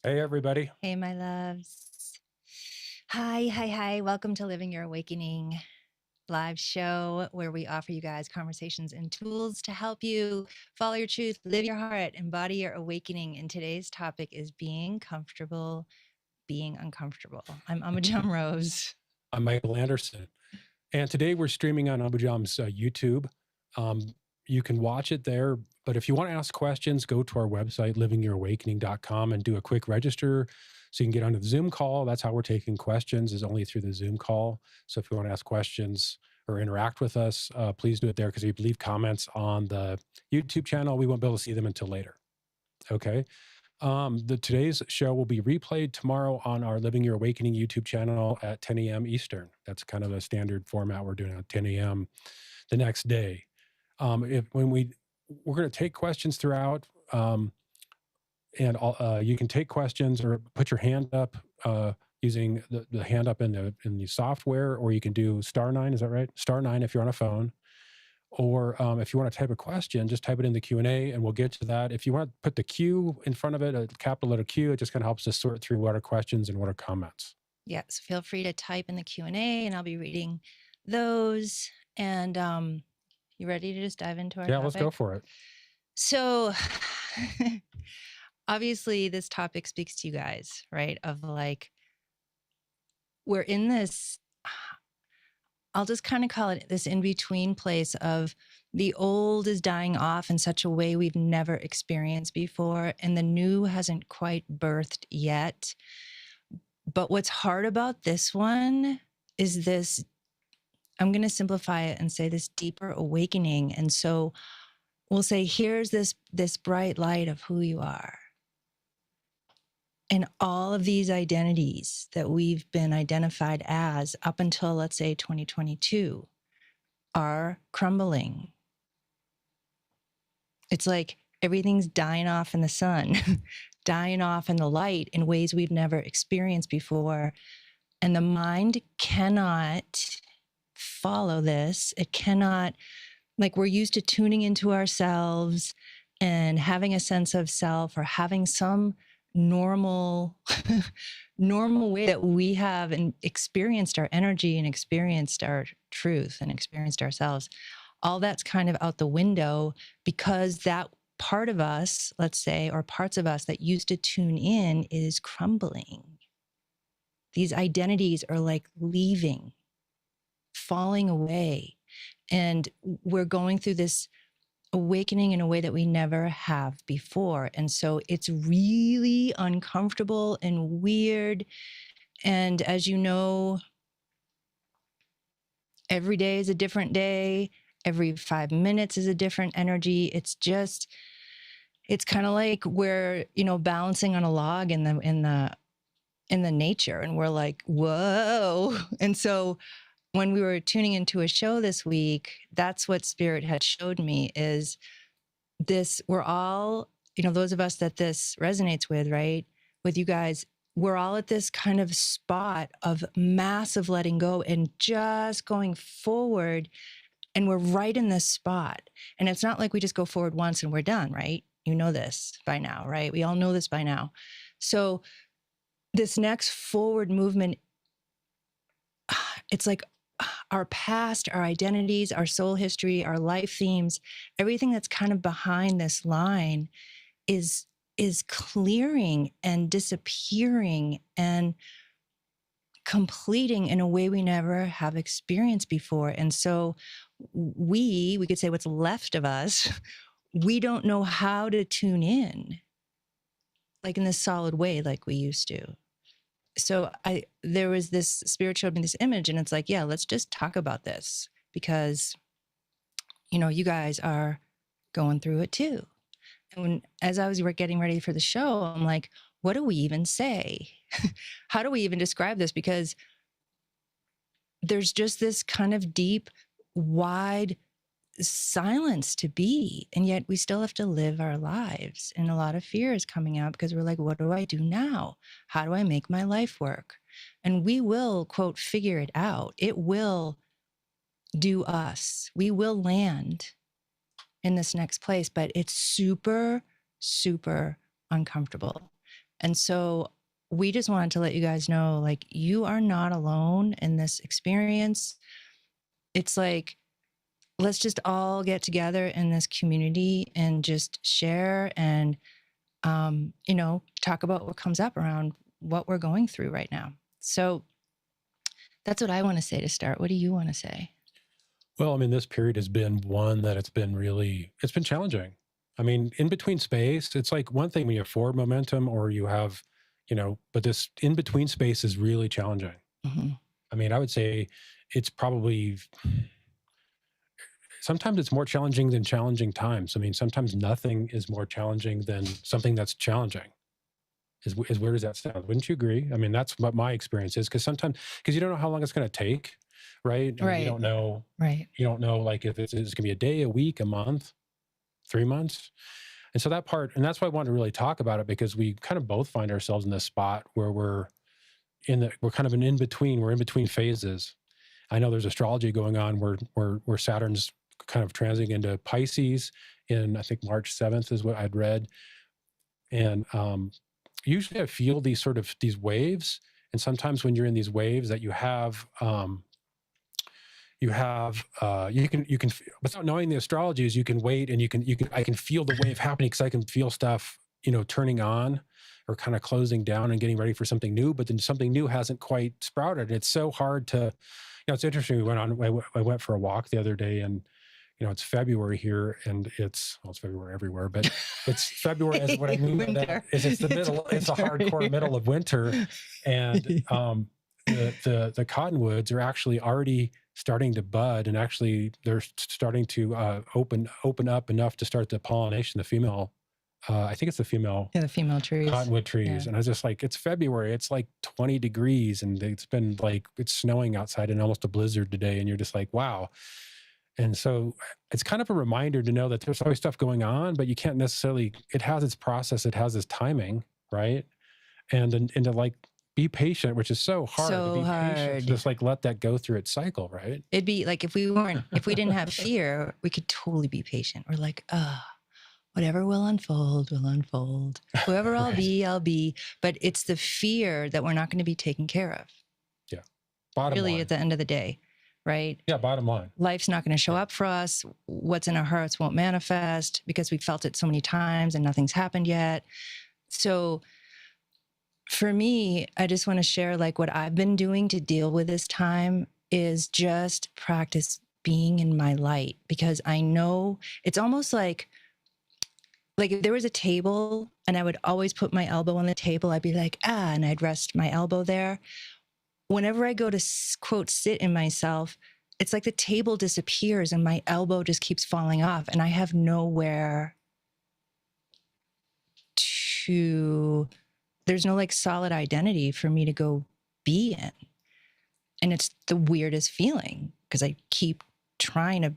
Hey, everybody. Hey, my loves. Hi, hi, hi. Welcome to Living Your Awakening live show where we offer you guys conversations and tools to help you follow your truth, live your heart, embody your awakening. And today's topic is being comfortable, being uncomfortable. I'm Amajam Rose. I'm Michael Anderson. And today we're streaming on Abu Jam's YouTube. Um, you can watch it there. But if you want to ask questions, go to our website, livingyourawakening.com, and do a quick register so you can get onto the Zoom call. That's how we're taking questions, is only through the Zoom call. So if you want to ask questions or interact with us, please do it there, because if you leave comments on the YouTube channel, we won't be able to see them until later. Okay. Today's show will be replayed tomorrow on our Living Your Awakening YouTube channel at 10 a.m. Eastern. That's kind of a standard format we're doing at 10 a.m. the next day. If when we're going to take questions throughout, and you can take questions or put your hand up using the hand up in the software, or you can do *9. Is that right? *9 if you're on a phone. Or if you want to type a question, just type it in the Q&A and we'll get to that. If you want to put the Q in front of it, a capital letter Q, it just kind of helps us sort through what are questions and what are comments. Yes, feel free to type in the Q&A and I'll be reading those. And you ready to just dive into our Yeah, topic? let's go for it. So obviously this topic speaks to you guys, right? Of like, we're in this, I'll just kind of call it this in-between place of the old is dying off in such a way we've never experienced before, and the new hasn't quite birthed yet. But what's hard about this one is this, I'm going to simplify it and say this deeper awakening. And so we'll say, here's this bright light of who you are. And all of these identities that we've been identified as up until, let's say, 2022 are crumbling. It's like everything's dying off in the sun, dying off in the light in ways we've never experienced before. And the mind cannot follow this. It cannot, like, we're used to tuning into ourselves and having a sense of self, or having some normal normal way that we have and experienced our energy and experienced our truth and experienced ourselves. All that's kind of out the window because that part of us, let's say, or parts of us that used to tune in, is crumbling. These identities are like leaving, falling away. And we're going through this awakening in a way that we never have before. And so it's really uncomfortable and weird. And as you know, every day is a different day. Every 5 minutes is a different energy. It's kind of like we're, balancing on a log in the nature, and we're like, whoa. And so when we were tuning into a show this week, that's what Spirit had showed me, is this, we're all, those of us that this resonates with, right? With you guys, we're all at this kind of spot of massive letting go and just going forward. And we're right in this spot. And it's not like we just go forward once and we're done, right? You know this by now, right? We all know this by now. So this next forward movement, it's like our past, our identities, our soul history, our life themes, everything that's kind of behind this line is clearing and disappearing and completing in a way we never have experienced before. And so we could say what's left of us, we don't know how to tune in like in this solid way like we used to. So there was this, Spirit showed me this image, and it's like, yeah, let's just talk about this, because you guys are going through it too. And as I was getting ready for the show, I'm like, what do we even say? How do we even describe this? Because there's just this kind of deep, wide silence to be, and yet we still have to live our lives. And a lot of fear is coming out because we're like, what do I do now? How do I make my life work? And we will, quote, figure it out. It will do us. We will land in this next place, but it's super, super uncomfortable. And so we just wanted to let you guys know, like, you are not alone in this experience. It's like, let's just all get together in this community and just share and, talk about what comes up around what we're going through right now. So that's what I want to say to start. What do you want to say? Well, I mean, this period has been one that it's been challenging. I mean, in between space, it's like one thing when you have forward momentum or you have, but this in between space is really challenging. Hmm. I mean, I would say it's probably sometimes it's more challenging than challenging times. I mean, sometimes nothing is more challenging than something that's challenging. Is where does that sound? Wouldn't you agree? I mean, that's what my experience is because you don't know how long it's going to take, right? I mean, Right. Right. you don't know like if it's going to be a day, a week, a month, 3 months. And so and that's why I wanted to really talk about it because we kind of both find ourselves in this spot where we're kind of an in between. We're in between phases. I know there's astrology going on where Saturn's kind of transiting into Pisces in I think March 7th is what I'd read. And usually I feel these waves. And sometimes when you're in these waves that you can without knowing the astrologies, you can wait and I can feel the wave happening because I can feel stuff, turning on or kind of closing down and getting ready for something new, but then something new hasn't quite sprouted. It's so hard to, it's interesting. I went for a walk the other day and, it's February here and it's February everywhere, but it's February is what I mean by that is it's the middle, it's the hardcore middle of winter. And the cottonwoods are actually already starting to bud and actually they're starting to open up enough to start the pollination, the female, I think it's the female trees. Cottonwood trees. Yeah. And I was just like, it's February. It's like 20 degrees and it's been like, it's snowing outside and almost a blizzard today. And you're just like, wow. And so it's kind of a reminder to know that there's always stuff going on, but you can't necessarily, it has its process. It has its timing, right? And to like be patient, which is so hard to be patient, just like let that go through its cycle, right? It'd be like if we didn't have fear, we could totally be patient. We're like, whatever will unfold, will unfold. Whoever I'll be, I'll be. But it's the fear that we're not going to be taken care of. Yeah. Bottom line. At the end of the day, right? Yeah, bottom line. Life's not going to show up for us. What's in our hearts won't manifest because we felt it so many times and nothing's happened yet. So for me, I just want to share like what I've been doing to deal with this time is just practice being in my light, because I know it's almost like if there was a table and I would always put my elbow on the table, I'd be like, and I'd rest my elbow there. Whenever I go to quote, sit in myself, it's like the table disappears and my elbow just keeps falling off and I have nowhere there's no like solid identity for me to go be in. And it's the weirdest feeling because I keep trying to,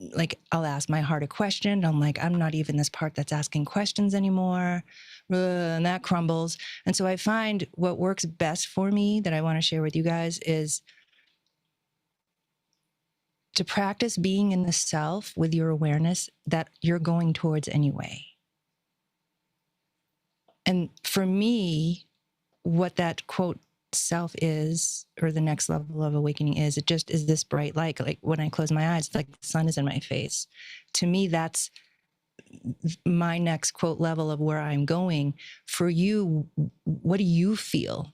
like, I'll ask my heart a question. And I'm like, I'm not even this part that's asking questions anymore. And that crumbles. And so I find what works best for me that I want to share with you guys is to practice being in the self with your awareness that you're going towards anyway. And for me, what that quote self is, or the next level of awakening is, it just is this bright light. Like when I close my eyes, it's like the sun is in my face. To me, that's my next quote level of where I'm going. For you, what do you feel?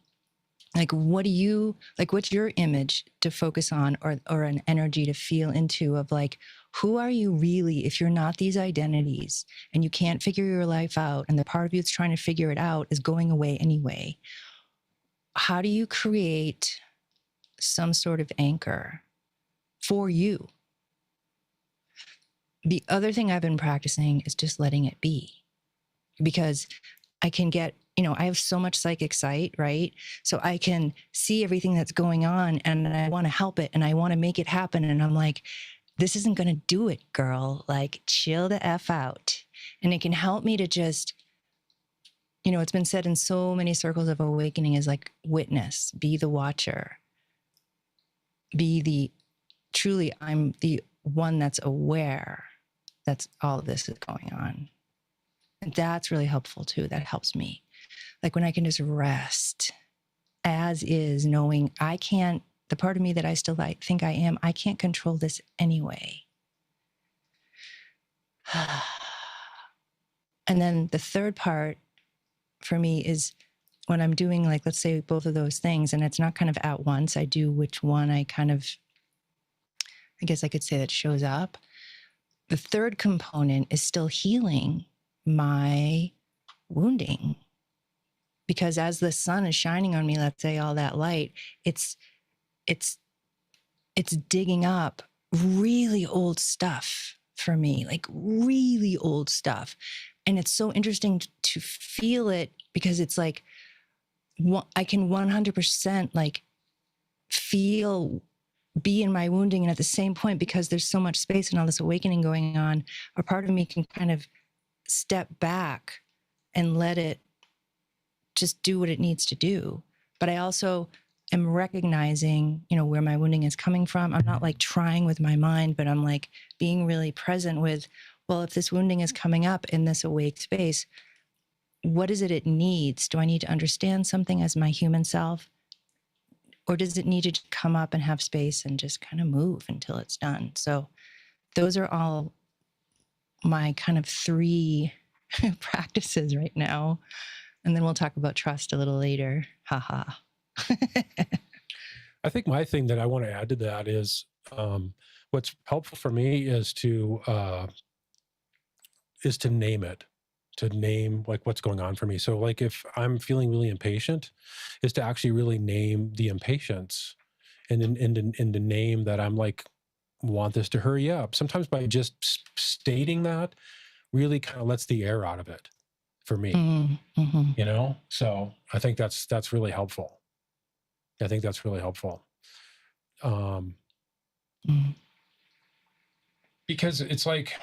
Like, what's your image to focus on, or an energy to feel into of like, who are you really if you're not these identities and you can't figure your life out and the part of you that's trying to figure it out is going away anyway? How do you create some sort of anchor for you? The other thing I've been practicing is just letting it be, because I can get, I have so much psychic sight, right? So I can see everything that's going on and I want to help it and I want to make it happen. And I'm like, this isn't going to do it, girl. Like, chill the F out. And it can help me to just, it's been said in so many circles of awakening is like, witness, be the watcher, I'm the one that's aware that's all of this is going on. And that's really helpful too. That helps me. Like when I can just rest as is, knowing I can't, the part of me that I still think I am, I can't control this anyway. And then the third part for me is when I'm doing, like, let's say both of those things, and it's not kind of at once, I do which one I kind of, I guess I could say that shows up. The third component is still healing my wounding. Because as the sun is shining on me, let's say all that light, it's digging up really old stuff for me, like really old stuff. And it's so interesting to feel it, because it's like, I can 100% like feel, be in my wounding. And at the same point, because there's so much space and all this awakening going on, a part of me can kind of step back and let it just do what it needs to do. But I also am recognizing, you know, where my wounding is coming from. I'm not like trying with my mind, but I'm like being really present with, well, if this wounding is coming up in this awake space, what is it needs? Do I need to understand something as my human self? Or does it need to come up and have space and just kind of move until it's done? So those are all my kind of 3 practices right now. And then we'll talk about trust a little later. Haha. I think my thing that I want to add to that is what's helpful for me is to name it, to name like what's going on for me. So like if I'm feeling really impatient, is to actually really name the impatience, and to name that I'm like, want this to hurry up. Sometimes by just stating that really kind of lets the air out of it for me, Mm-hmm. you know? So I think that's really helpful. I think that's really helpful. Because it's like,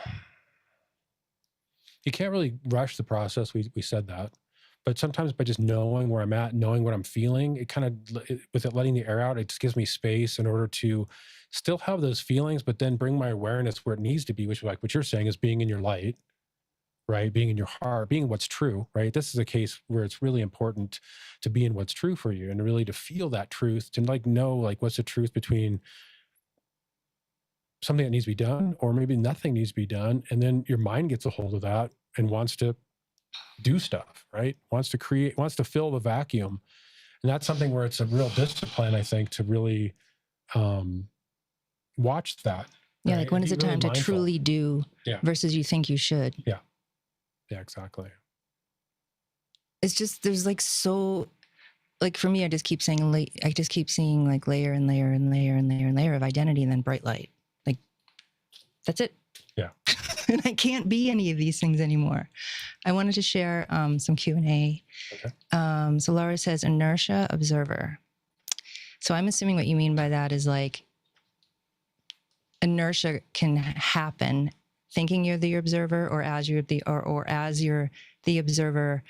you can't really rush the process. We said that, but sometimes by just knowing where I'm at, knowing what I'm feeling, it kind of, with it letting the air out, it just gives me space in order to still have those feelings, but then bring my awareness where it needs to be, which, like what you're saying, is being in your light, right? Being in your heart, being what's true, right? This is a case where it's really important to be in what's true for you, and really to feel that truth, to like know like what's the truth between something that needs to be done, or maybe nothing needs to be done. And then your mind gets a hold of that and wants to do stuff, right? Wants to create, wants to fill the vacuum. And that's something where it's a real discipline, I think, to really watch that. Yeah, right? like when And is be it really time to mindful. truly do versus you think you should? Yeah, exactly. It's just, there's like so, like for me, I just keep saying, I just keep seeing like layer and layer and layer and layer and layer of identity, and then bright light. Like that's it. Yeah. And I can't be any of these things anymore. I wanted to share some Q&A. Okay. So Laura says, inertia observer. So I'm assuming what you mean by that is like inertia can happen thinking you're the observer, or as you're the, or as you're the observer,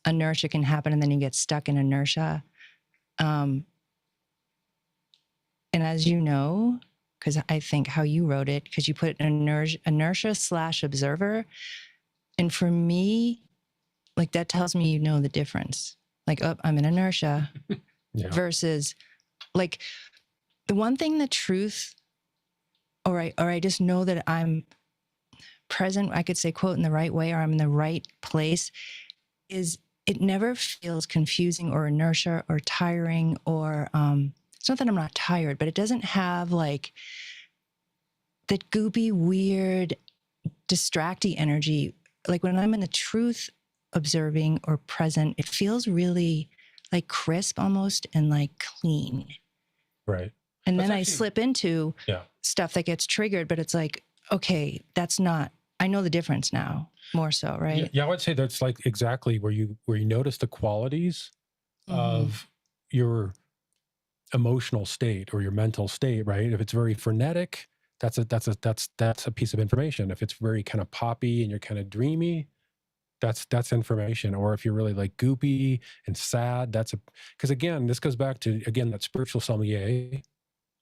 inertia can happen and then you get stuck in inertia. And as you know, because I think how you wrote it, because you put inertia/observer. And for me, like that tells me you know the difference. Like, oh, I'm in inertia versus like the one thing, the truth, or I just know that I'm present, I could say, quote, in the right way, or I'm in the right place, is it never feels confusing or inertia or tiring, or it's not that I'm not tired, but it doesn't have like that goopy, weird, distracty energy. Like when I'm in the truth observing or present, it feels really like crisp almost, and like clean. Right. And then I slip into stuff that gets triggered, but it's like, okay, that's not, I know the difference now, more so, right? Yeah, I would say that's like exactly where you notice the qualities of your emotional state or your mental state, right? If it's very frenetic, that's a piece of information. If it's very kind of poppy and you're kind of dreamy, that's information. Or if you're really like goopy and sad, because again, this goes back to, again, that spiritual sommelier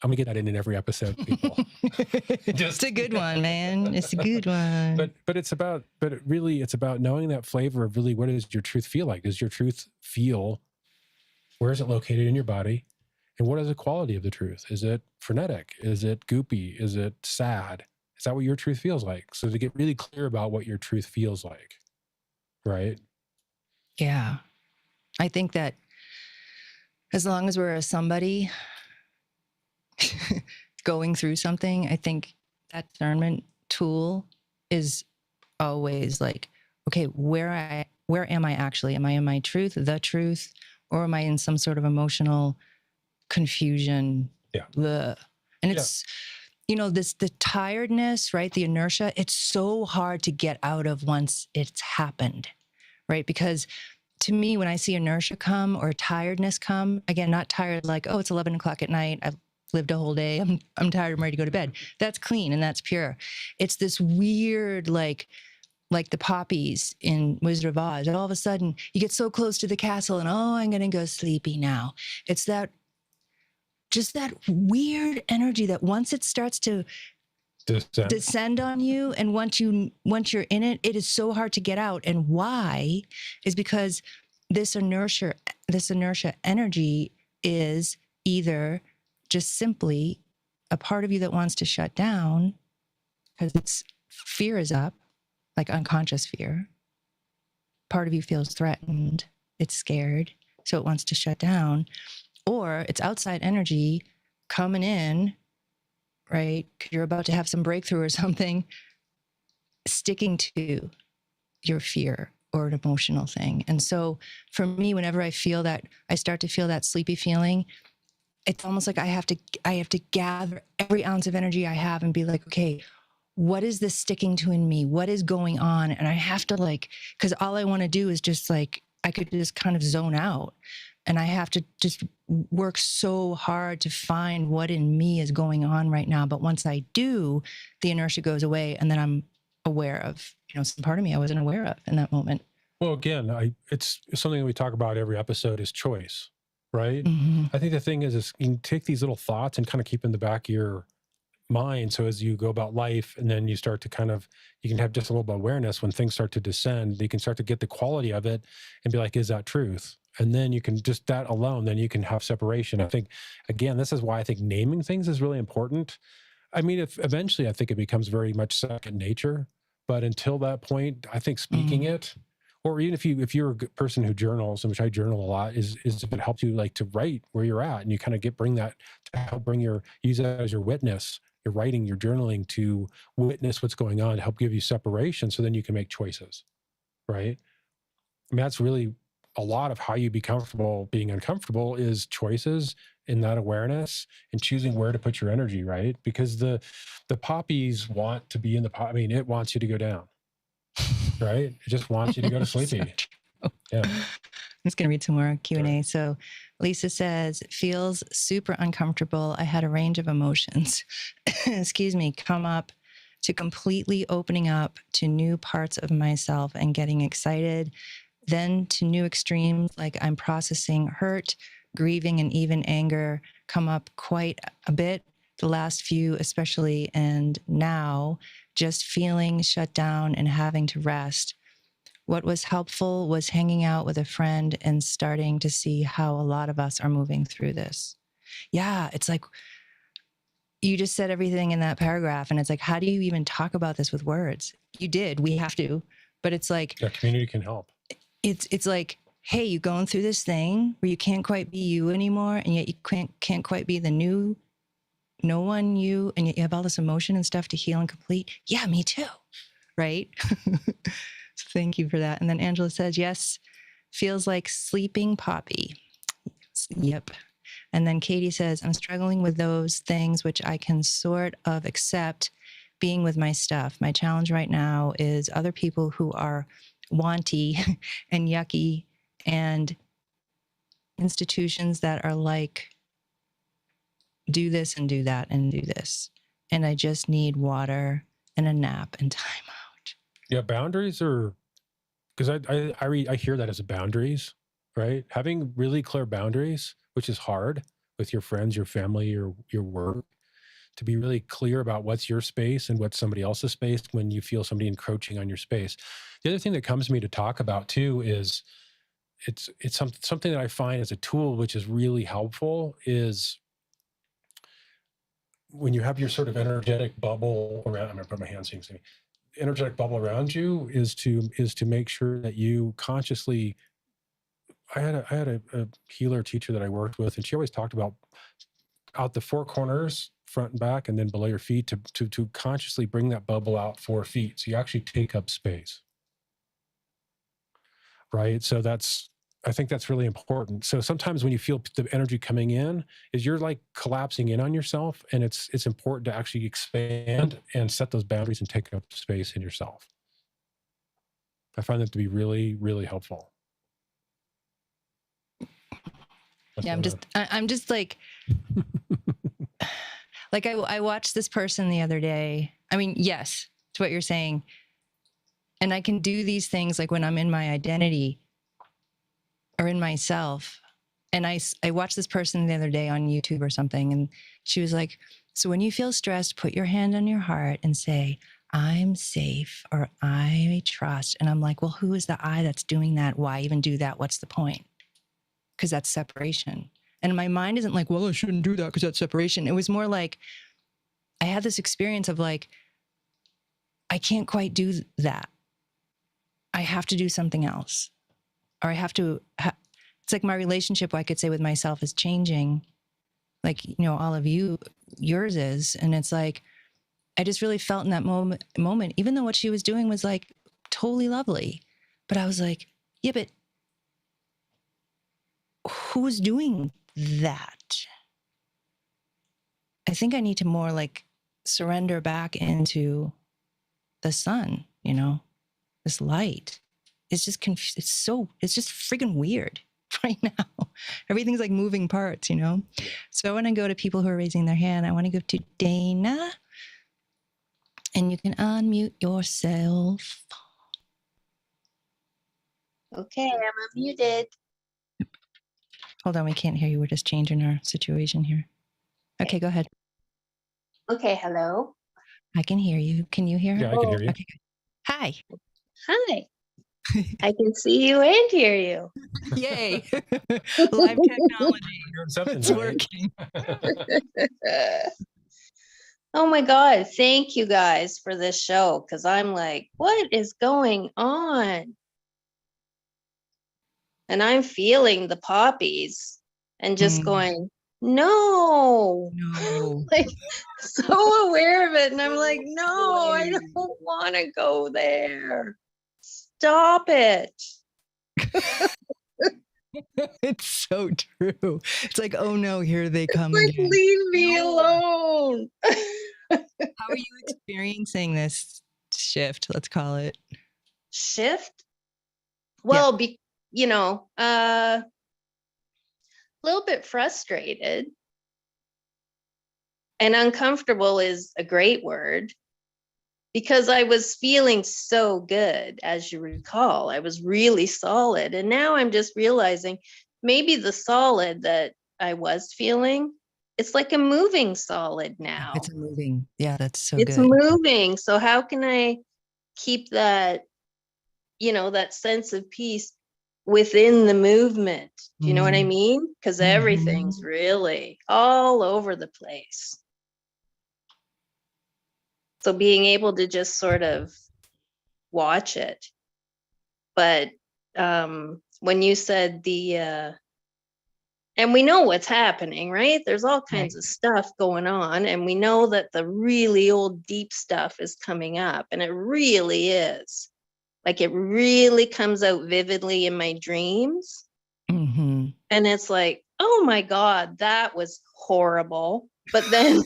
I'm gonna get that in every episode, people. It's a good one, man. It's a good one. But it's about, it's about knowing that flavor of really what does your truth feel like? Does your truth feel, where is it located in your body? And what is the quality of the truth? Is it frenetic? Is it goopy? Is it sad? Is that what your truth feels like? So to get really clear about what your truth feels like, right? Yeah. I think that as long as we're a somebody going through something, I think that discernment tool is always like, okay, where am I actually? Am I in my truth, the truth, or am I in some sort of emotional confusion? Yeah. And it's, the tiredness, right? The inertia, it's so hard to get out of once it's happened, right? Because to me, when I see inertia come or tiredness come, again, not tired like, oh, it's 11 o'clock at night, I've lived a whole day, I'm tired, I'm ready to go to bed. That's clean and that's pure. It's this weird, like the poppies in Wizard of Oz, and all of a sudden you get so close to the castle and, oh, I'm going to go sleepy now. It's just that weird energy that once it starts to descend on you, and once you're in it, it is so hard to get out. And why is because this inertia energy is either just simply a part of you that wants to shut down because its fear is up, like unconscious fear. Part of you feels threatened, it's scared, so it wants to shut down. Or it's outside energy coming in, right? You're about to have some breakthrough or something, sticking to your fear or an emotional thing. And so for me, whenever I start to feel that sleepy feeling, it's almost like I have to gather every ounce of energy I have and be like, okay, what is this sticking to in me? What is going on? And I have to because all I want to do is just I could just kind of zone out. And I have to just work so hard to find what in me is going on right now. But once I do, the inertia goes away. And then I'm aware of, some part of me I wasn't aware of in that moment. Well, again, it's something that we talk about every episode is choice, right? Mm-hmm. I think the thing is you can take these little thoughts and kind of keep in the back of your mind. So as you go about life and then you start to you can have just a little bit of awareness when things start to descend, you can start to get the quality of it and be like, is that truth? And then you can just that alone, then you can have separation. I think, again, this is why I think naming things is really important. I mean, eventually I think it becomes very much second nature, but until that point, I think speaking it, or even if you're a good person who journals, and which I journal a lot, is if it helps you to write where you're at, and you kind of bring that to help use that as your witness, your writing, your journaling to witness what's going on, to help give you separation, so then you can make choices, right? I mean, that's really a lot of how you be comfortable being uncomfortable is choices in that awareness and choosing where to put your energy, right? Because the poppies want to be in the pot. I mean, it wants you to go down, right? It just wants you to go to sleepy. Yeah. I'm just going to read some more Q&A. So Lisa says, feels super uncomfortable. I had a range of emotions, excuse me, come up to completely opening up to new parts of myself and getting excited, then to new extremes, like I'm processing hurt, grieving, and even anger come up quite a bit, the last few especially, and now just feeling shut down and having to rest. What was helpful was hanging out with a friend and starting to see how a lot of us are moving through this. Yeah, it's like you just said everything in that paragraph, and it's like, how do you even talk about this with words? You did, we have to, but it's like... Yeah, community can help. It's like, hey, you going through this thing where you can't quite be you anymore, and yet you can't quite be the new, no one you, and yet you have all this emotion and stuff to heal and complete. Yeah, me too, right? So thank you for that. And then Angela says, yes, feels like sleeping poppy. Yep. And then Katie says, I'm struggling with those things which I can sort of accept being with my stuff. My challenge right now is other people who are wanty and yucky, and institutions that are like, do this and do that and do this. And I just need water and a nap and time out. Yeah, boundaries are, because I hear that as boundaries, right? Having really clear boundaries, which is hard, with your friends, your family, your work, to be really clear about what's your space and what's somebody else's space when you feel somebody encroaching on your space. The other thing that comes to me to talk about too is something that I find as a tool which is really helpful is when you have your sort of energetic bubble around. I'm gonna put my hands so you can see me. Energetic bubble around you is to make sure that you consciously. I had a healer teacher that I worked with, and she always talked about out the four corners, front and back, and then below your feet to consciously bring that bubble out 4 feet. So you actually take up space, right? So I think that's really important. So sometimes when you feel the energy coming in, is you're like collapsing in on yourself, and it's important to actually expand and set those boundaries and take up space in yourself. I find that to be really, really helpful. That's Yeah, what I'm just like I watched this person the other day. I mean, yes, it's what you're saying. And I can do these things like when I'm in my identity or in myself. And I watched this person the other day on YouTube or something, and she was like, so when you feel stressed, put your hand on your heart and say, I'm safe, or I trust. And I'm like, well, who is the I that's doing that? Why even do that? What's the point? Because that's separation. And my mind isn't like, well, I shouldn't do that because that's separation. It was more like I had this experience of like, I can't quite do that. I have to do something else. Or I have to, it's like my relationship, I could say, with myself is changing. Like, all of yours is. And it's like, I just really felt in that moment, even though what she was doing was like totally lovely. But I was like, yeah, but who's doing that? I think I need to more like surrender back into the sun, this light. It's just it's just freaking weird right now. Everything's like moving parts, So I want to go to people who are raising their hand. I want to go to Dana, and you can unmute yourself. Okay, I'm unmuted. Hold on, we can't hear you. We're just changing our situation here. Okay, go ahead. Okay, hello. I can hear you. Can you hear? Yeah, I can hear you. Okay, good. Hi. Hi. I can see you and hear you. Yay. Live technology. It's working. Oh my God. Thank you guys for this show. Because I'm like, what is going on? And I'm feeling the poppies and just going, no. Like so aware of it. And I'm like, no, I don't want to go there. Stop it. It's so true. It's like, oh no, here they come like, again. leave me alone. How are you experiencing this shift? Let's call it shift. Well, a little bit frustrated, and uncomfortable is a great word, because I was feeling so good. As you recall, I was really solid. And now I'm just realizing maybe the solid that I was feeling, it's like a moving solid now. It's moving. Yeah, that's so it's good. It's moving. So how can I keep that, that sense of peace within the movement? Do you know what I mean? Because everything's really all over the place. So being able to just sort of watch it. But when you said and we know what's happening, right? There's all kinds of stuff going on, and we know that the really old deep stuff is coming up, and it really is. Like, it really comes out vividly in my dreams. And it's like, oh my God, that was horrible. But then,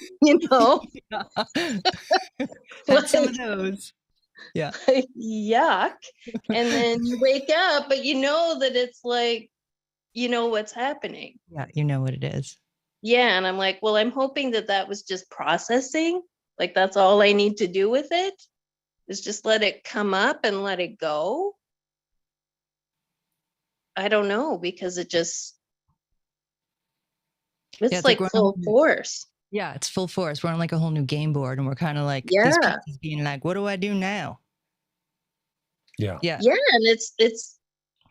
Had some of those. Yeah. Yuck. And then you wake up, but you know that it's like, what's happening. Yeah, you know what it is. Yeah. And I'm like, well, I'm hoping that was just processing. Like, that's all I need to do with it, is just let it come up and let it go. I don't know, because it just. It's it's like we're on a full whole new, force. yeah, it's full force. We're on like a whole new game board, and we're kind of like these Yeah. pieces being like, what do I do now? Yeah. Yeah. Yeah, and it's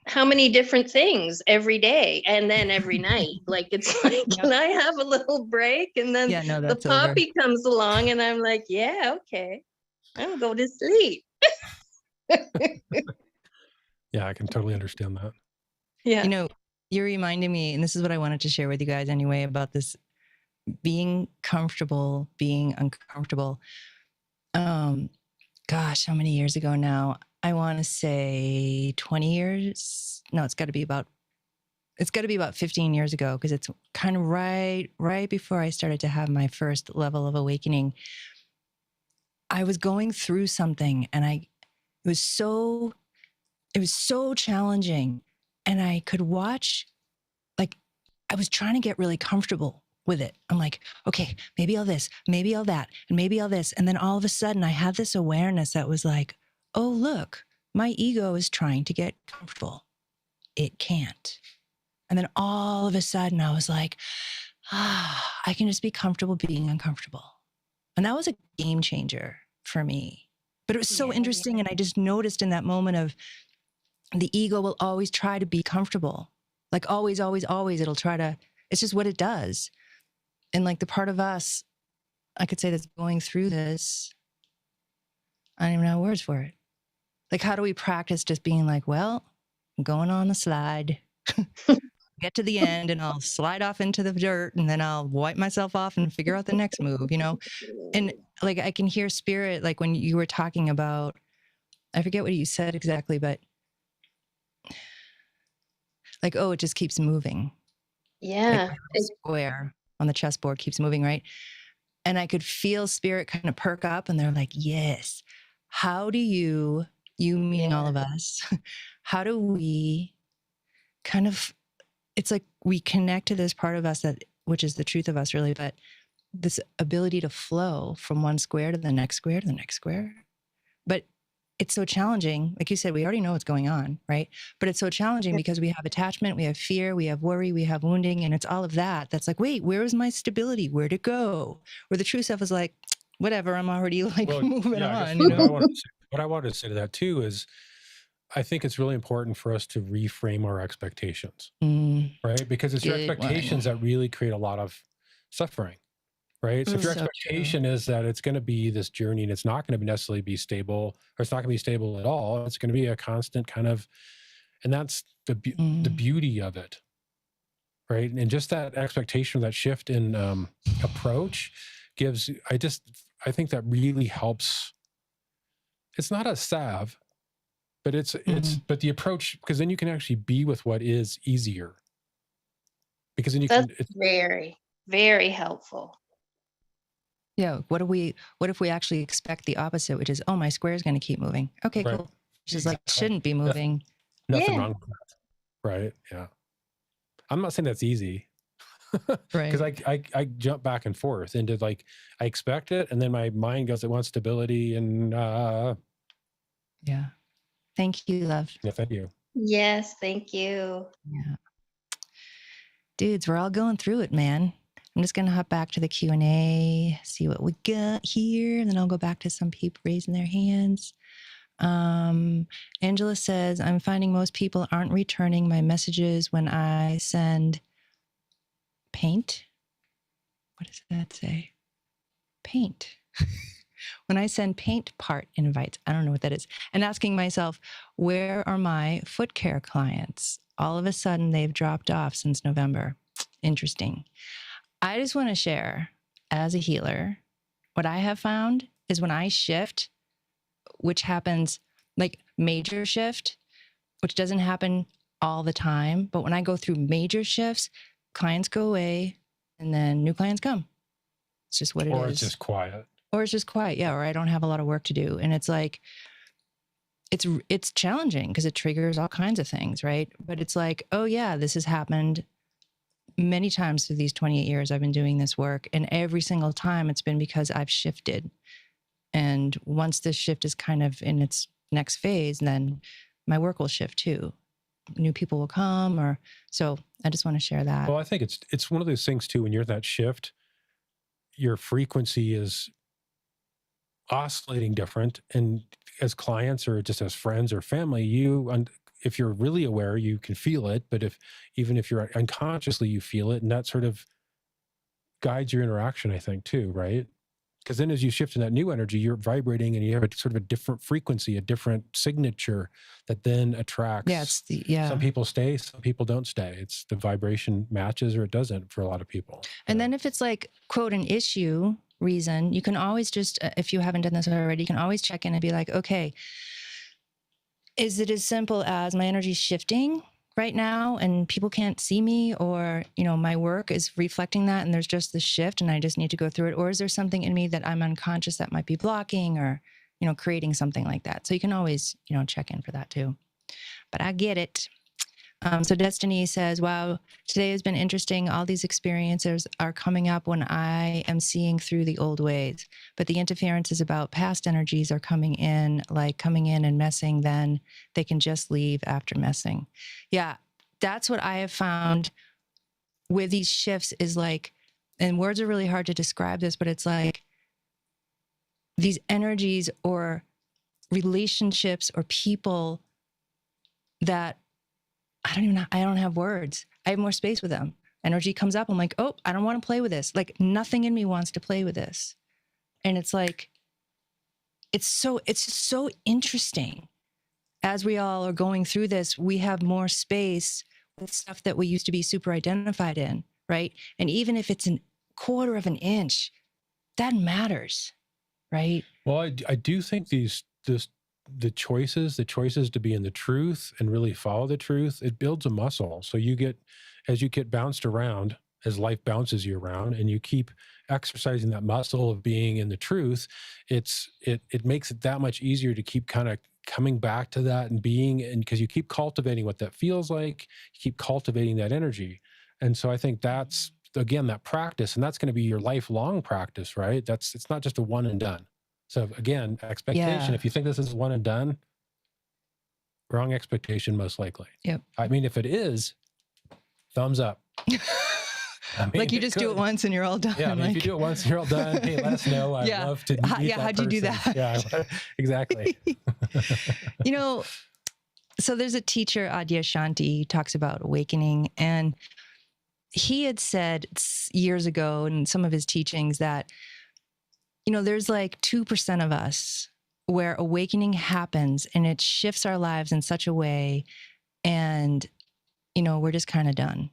how many different things every day and then every night. Like it's like, Yep. can I have a little break? And then Yeah, no, the that's over. puppy comes along and I'm like, yeah, okay, I'm going to sleep. Yeah, I can totally understand that. Yeah. You know, you're reminding me, and this is what I wanted to share with you guys anyway, about this being comfortable, being uncomfortable. Gosh, how many years ago now? I want to say 20 years. No, it's got to be about 15 years ago, because it's kind of right before I started to have my first level of awakening. I was going through something, and it was so challenging, and I could watch, like, I was trying to get really comfortable with it. I'm like, okay, maybe I'll this, maybe I'll that, and maybe I'll this. And then all of a sudden I had this awareness that was like, oh, look, my ego is trying to get comfortable. It can't. And then all of a sudden I was like, I can just be comfortable being uncomfortable. And that was a game changer for me. But it was so interesting. And I just noticed in that moment of, the ego will always try to be comfortable. Like always, always, always, it'll try to, it's just what it does. And like the part of us, I could say, that's going through this, I don't even know words for it. Like, how do we practice just being like, well, I'm going on the slide, get to the end, and I'll slide off into the dirt, and then I'll wipe myself off and figure out the next move, you know? And like, I can hear spirit, like when you were talking about, I forget what you said exactly, but like, oh, it just keeps moving. Yeah. Like my square on the chessboard keeps moving, right? And I could feel spirit kind of perk up, and they're like, yes, how do you meaning all of us, how do we kind of, it's like we connect to this part of us that, which is the truth of us really, but this ability to flow from one square to the next square to the next square. But it's so challenging. Like you said, we already know what's going on, right? But it's so challenging because we have attachment, we have fear, we have worry, we have wounding, and it's all of that. That's like, wait, where is my stability? Where'd it go? Where the true self is like, whatever, I'm already like moving on. You know? What I wanted to say to that too is, I think it's really important for us to reframe our expectations, right? Because it's your expectations that really create a lot of suffering. Right. So if your expectation is that it's going to be this journey and it's not going to necessarily be stable, or it's not going to be stable at all, it's going to be a constant kind of, and that's the beauty of it. Right. And just that expectation, that shift in approach gives, I think that really helps. It's not a salve, but but the approach, because then you can actually be with what is easier. Because then it's very, very helpful. Yeah. What if we actually expect the opposite, which is, oh, my square is going to keep moving. Okay, right. Cool. Which is like, shouldn't be moving. Nothing wrong with that. Right. Yeah. I'm not saying that's easy. Right. Because I jump back and forth into, like, I expect it, and then my mind goes, it wants stability, and yeah. Thank you, love. Yeah, thank you. Yes, thank you. Yeah. Dudes, we're all going through it, man. I'm just going to hop back to the Q&A, see what we got here, and then I'll go back to some people raising their hands. Angela says, I'm finding most people aren't returning my messages when I send paint. What does that say? Paint. When I send paint part invites, I don't know what that is. And asking myself, where are my foot care clients? All of a sudden, they've dropped off since November. Interesting. I just want to share, as a healer, what I have found is when I shift, which happens like major shift, which doesn't happen all the time, but when I go through major shifts, clients go away and then new clients come. It's just what it is. Or it's just quiet. Or it's just quiet, yeah, or I don't have a lot of work to do. And it's like, it's challenging because it triggers all kinds of things, right? But it's like, oh yeah, this has happened many times through these 28 years I've been doing this work. And every single time it's been because I've shifted. And once this shift is kind of in its next phase, then my work will shift too. new people will come, or so I just want to share that. Well, I think it's one of those things too, when you're in that shift, your frequency is oscillating different. And as clients or just as friends or family, if you're really aware, you can feel it. But even if you're unconsciously, you feel it. And that sort of guides your interaction, I think, too, right? Because then as you shift in that new energy, you're vibrating and you have a sort of a different frequency, a different signature that then attracts. Some people stay, some people don't stay. It's the vibration matches or it doesn't for a lot of people. And then if it's like, quote, an issue reason, you can always just, if you haven't done this already, you can always check in and be like, okay, is it as simple as my energy shifting right now and people can't see me, or, my work is reflecting that and there's just this shift and I just need to go through it? Or is there something in me that I'm unconscious that might be blocking or, creating something like that? So you can always, check in for that too. But I get it. So Destiny says, wow, today has been interesting. All these experiences are coming up when I am seeing through the old ways, but the interference is about past energies are coming in and messing, then they can just leave after messing. Yeah, that's what I have found with these shifts is like, and words are really hard to describe this, but it's like these energies or relationships or people that I don't have words. I have more space with them. Energy comes up. I'm like, oh, I don't want to play with this. Like nothing in me wants to play with this. And it's like, it's so interesting. As we all are going through this, we have more space with stuff that we used to be super identified in, right? And even if it's a quarter of an inch, that matters, right? Well, I do think the choices to be in the truth and really follow the truth, it builds a muscle. So as you get bounced around, as life bounces you around and you keep exercising that muscle of being in the truth, it makes it that much easier to keep kind of coming back to that and because you keep cultivating what that feels like, you keep cultivating that energy. And so I think that's, again, that practice, and that's going to be your lifelong practice, right? It's not just a one and done. So again, expectation, if you think this is one and done, wrong expectation, most likely. Yep. I mean, if it is, thumbs up. Like you just do it once and you're all done. Yeah, I mean, if you do it once and you're all done, hey, let us know. I'd love to meet that how'd you do that? Yeah, exactly. So there's a teacher, Adyashanti, who talks about awakening, and he had said years ago in some of his teachings that there's like 2% of us where awakening happens and it shifts our lives in such a way and, we're just kind of done.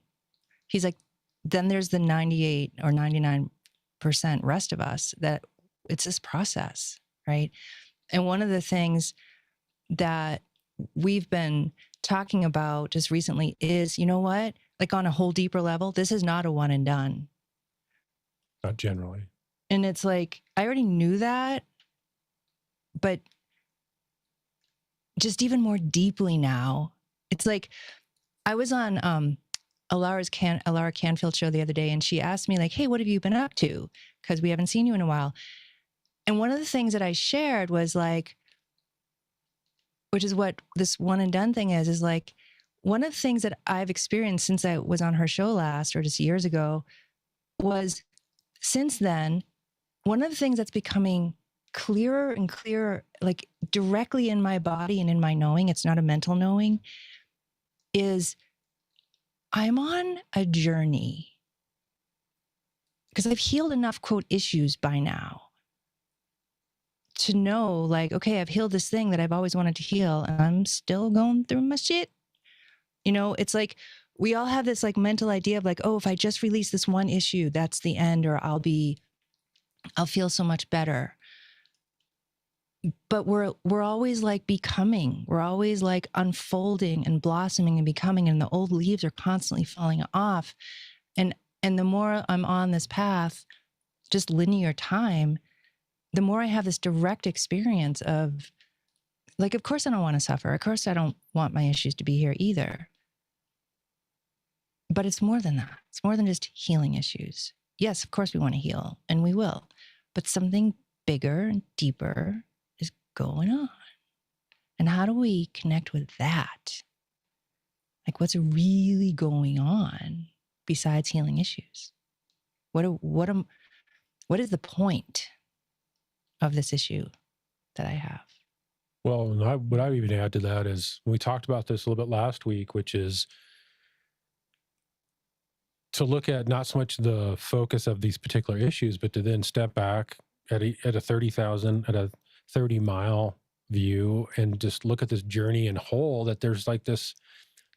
He's like, then there's the 98 or 99% rest of us that it's this process, right? And one of the things that we've been talking about just recently is, you know what? Like on a whole deeper level, this is not a one and done. Not generally. And it's like, I already knew that, but just even more deeply now, it's like, I was on Alara Canfield show the other day, and she asked me like, hey, what have you been up to? Because we haven't seen you in a while. And one of the things that I shared was like, which is what this one and done thing is like, one of the things that I've experienced since I was on her show last, or just years ago, was since then, one of the things that's becoming clearer and clearer, like directly in my body and in my knowing, it's not a mental knowing, is I'm on a journey because I've healed enough, quote, issues by now to know like, okay, I've healed this thing that I've always wanted to heal and I'm still going through my shit. It's like, we all have this like mental idea of like, oh, if I just release this one issue, that's the end, or I'll feel so much better. But we're always like becoming, we're always like unfolding and blossoming and becoming, and the old leaves are constantly falling off. And the more I'm on this path, just linear time, the more I have this direct experience of like, of course I don't want to suffer. Of course I don't want my issues to be here either. But it's more than that. It's more than just healing issues. Yes, of course we want to heal, and we will. But something bigger and deeper is going on. And how do we connect with that? Like, what's really going on besides healing issues? What is the point of this issue that I have? Well, and what I would even add to that is we talked about this a little bit last week, which is to look at not so much the focus of these particular issues, but to then step back at a 30-mile view and just look at this journey in whole, that there's like this,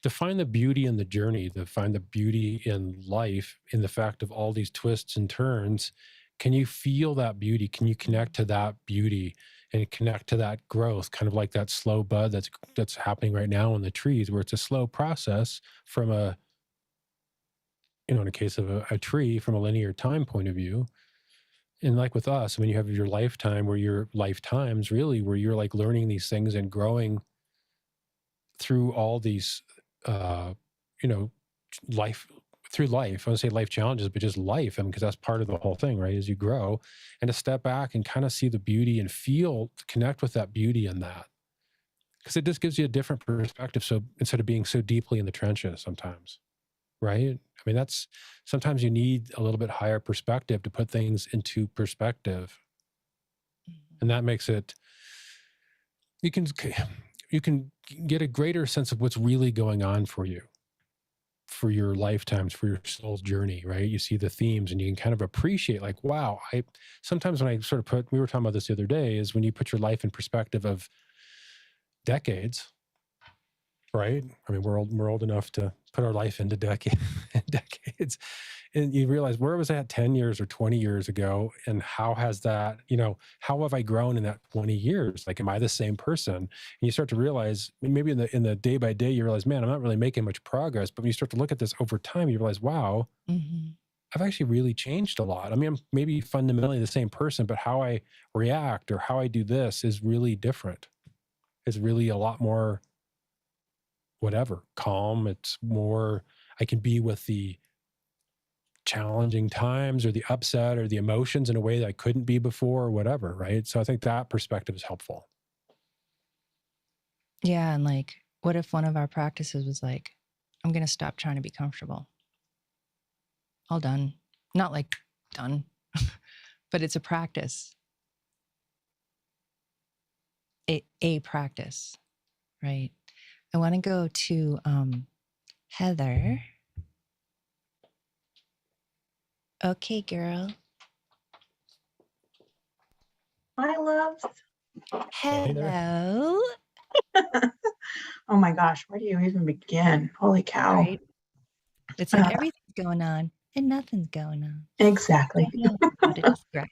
to find the beauty in the journey, to find the beauty in life, in the fact of all these twists and turns. Can you feel that beauty? Can you connect to that beauty and connect to that growth, kind of like that slow bud that's happening right now in the trees, where it's a slow process from a, in a case of a tree, from a linear time point of view. And like with us, when you have your lifetime, where your lifetimes really, where you're like learning these things and growing through all these, life, through life. I want to say life challenges, but just life. I mean, because that's part of the whole thing, right? As you grow, and to step back and kind of see the beauty and connect with that beauty in that. Because it just gives you a different perspective. So instead of being so deeply in the trenches sometimes, right? I mean, sometimes you need a little bit higher perspective to put things into perspective. And that makes it, you can get a greater sense of what's really going on for you, for your lifetimes, for your soul's journey, right? You see the themes and you can kind of appreciate, like, wow, sometimes when I sort of we were talking about this the other day, is when you put your life in perspective of decades, right? I mean, we're old enough to put our life into decades, and you realize, where was I at 10 years or 20 years ago, and how has that, how have I grown in that 20 years? Like, am I the same person? And you start to realize, maybe in the day by day, you realize, man, I'm not really making much progress. But when you start to look at this over time, you realize, wow, I've actually really changed a lot. I mean, I'm maybe fundamentally the same person, but how I react or how I do this is really different. It's really a lot more calm. It's more, I can be with the challenging times or the upset or the emotions in a way that I couldn't be before, or whatever, right? So I think that perspective is helpful. Yeah. And like, what if one of our practices was like, I'm going to stop trying to be comfortable. All done. Not like done, but it's a practice. A practice, right? I want to go to Heather. Okay, girl. Hi, loves. Hello. Oh my gosh, where do you even begin? Holy cow. Right? It's like everything's going on and nothing's going on. Exactly. I don't know how to describe it.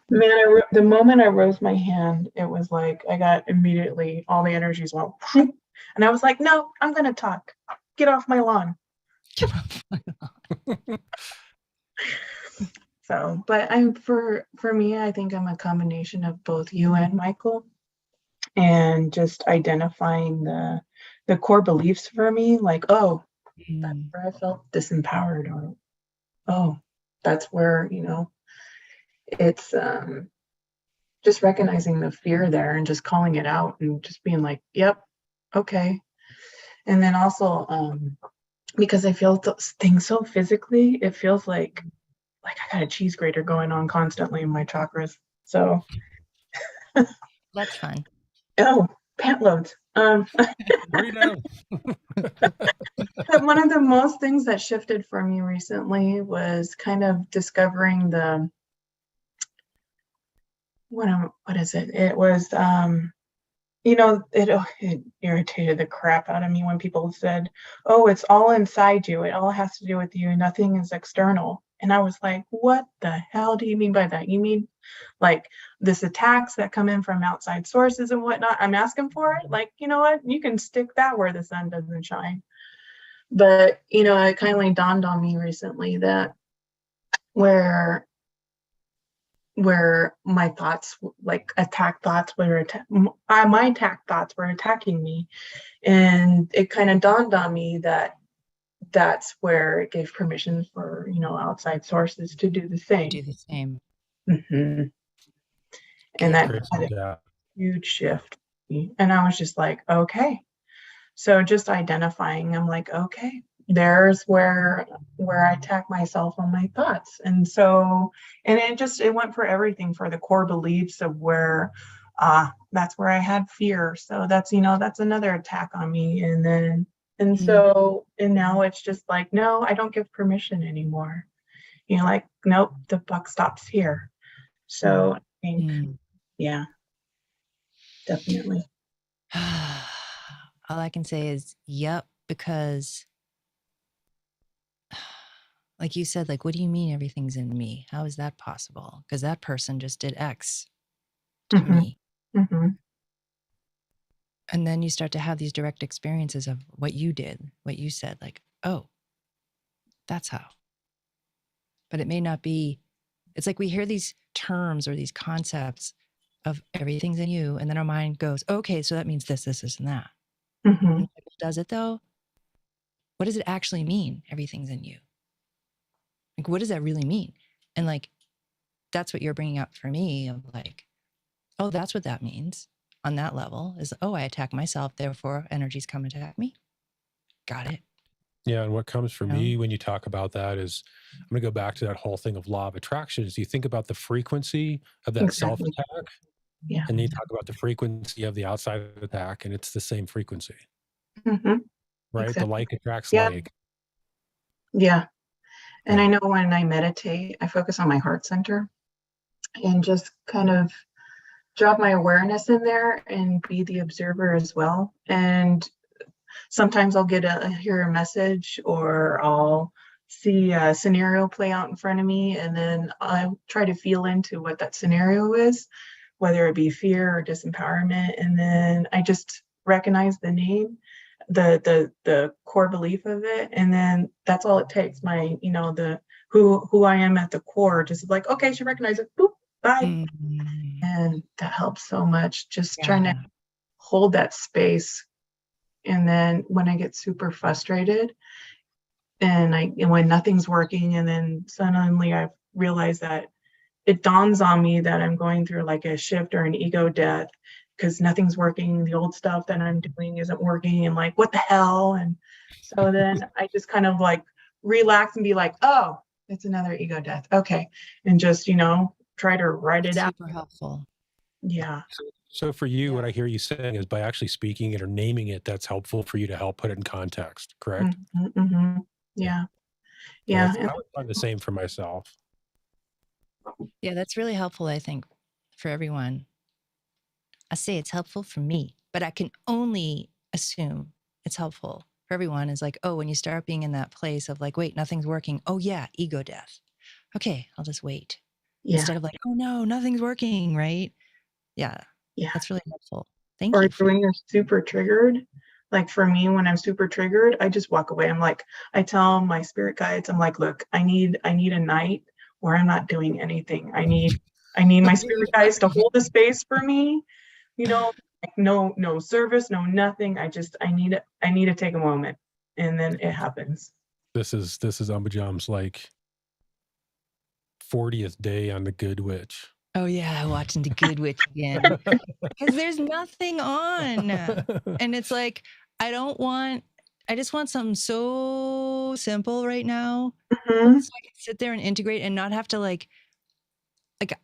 Man, the moment I rose my hand, it was like I got immediately, all the energies went, and I was like, no, I'm going to talk. Get off my lawn. So, but for me, I think I'm a combination of both you and Michael, and just identifying the core beliefs for me, like, oh, that's where I felt disempowered, or oh, that's where, it's just recognizing the fear there and just calling it out and just being like, yep, okay. And then also because I feel things so physically, it feels like I got a cheese grater going on constantly in my chakras. So that's fun. Oh, pant loads. One of the most things that shifted for me recently was kind of discovering what is it? It was it irritated the crap out of me when people said, oh, it's all inside you. It all has to do with you. Nothing is external. And I was like, what the hell do you mean by that? You mean like this attacks that come in from outside sources and whatnot? I'm asking for it. Like, you know what? You can stick that where the sun doesn't shine. But, it kind of like dawned on me recently that where my thoughts, like attack thoughts, my attack thoughts were attacking me. And it kind of dawned on me that that's where it gave permission for, outside sources to do the same. Mm-hmm. And that had a huge shift. And I was just like, okay, So just identifying, I'm like, okay, there's where I attack myself on my thoughts. And so, and it went for everything, for the core beliefs of where that's where I had fear. So that's, that's another attack on me. And then, and so, and now it's just like, no, I don't give permission anymore. Like, nope, the buck stops here. So I think, yeah, definitely. All I can say is, yep, because like you said, like, what do you mean everything's in me? How is that possible? Because that person just did X to Mhm. me. Mhm. And then you start to have these direct experiences of what you did, what you said, like, oh, that's how. But it may not be, it's like we hear these terms or these concepts of everything's in you. And then our mind goes, okay, so that means this, and that. Mhm. And does it though? What does it actually mean? Everything's in you. Like, what does that really mean? And like, that's what you're bringing up for me of like, oh, that's what that means on that level is, oh, I attack myself. Therefore energies come attack me. Got it. Yeah, and what comes for You know? me when you talk about that is, I'm going to go back to that whole thing of law of attraction. Is you think about the frequency of that self Exactly. attack, Yeah. and then you talk about the frequency of the outside attack, and it's the same frequency, Mhm. right? The Exactly. like attracts Yeah. like. Yeah. And I Yeah. know when I meditate, I focus on my heart center and just kind of drop my awareness in there and be the observer as well. And sometimes I'll hear a message, or I'll see a scenario play out in front of me, and then I try to feel into what that scenario is, whether it be fear or disempowerment, and then I just recognize the name, the core belief of it, and then that's all it takes. My, the who I am at the core, just like, okay, she recognized it, boop, bye. And that helps so much, just trying to hold that space. And then when I get super frustrated and when nothing's working, and then suddenly I realize that it dawns on me that I'm going through like a shift or an ego death because nothing's working. The old stuff that I'm doing isn't working, and like, what the hell? And so then I just kind of like relax and be like, oh, it's another ego death. Okay. And just, try to write it out. Super helpful. Yeah. So for you, Yeah. what I hear you saying is by actually speaking it or naming it, that's helpful for you to help put it in context, correct? Mm-hmm. Yeah. Yeah. I would find the same for myself. Yeah, that's really helpful, I think, for everyone. I say it's helpful for me, but I can only assume it's helpful for everyone. Is like, oh, when you start being in that place of like, wait, nothing's working. Oh yeah, ego death. Okay, I'll just wait. Yeah. Instead of like, oh no, nothing's working, right? Yeah. Yeah. That's really helpful. Thank Or you. when you're super triggered, like for me, when I'm super triggered, I just walk away. I'm like, I tell my spirit guides, I'm like, look, I need a night where I'm not doing anything. I need my spirit guides to hold the space for me, like no service, no nothing. I need to take a moment, and then it happens. This is Umbajam's like 40th day on the Good Witch. Oh yeah, watching the Good Witch again. Because there's nothing on. And it's like, I just want something so simple right now. Mhm. So I can sit there and integrate and not have to like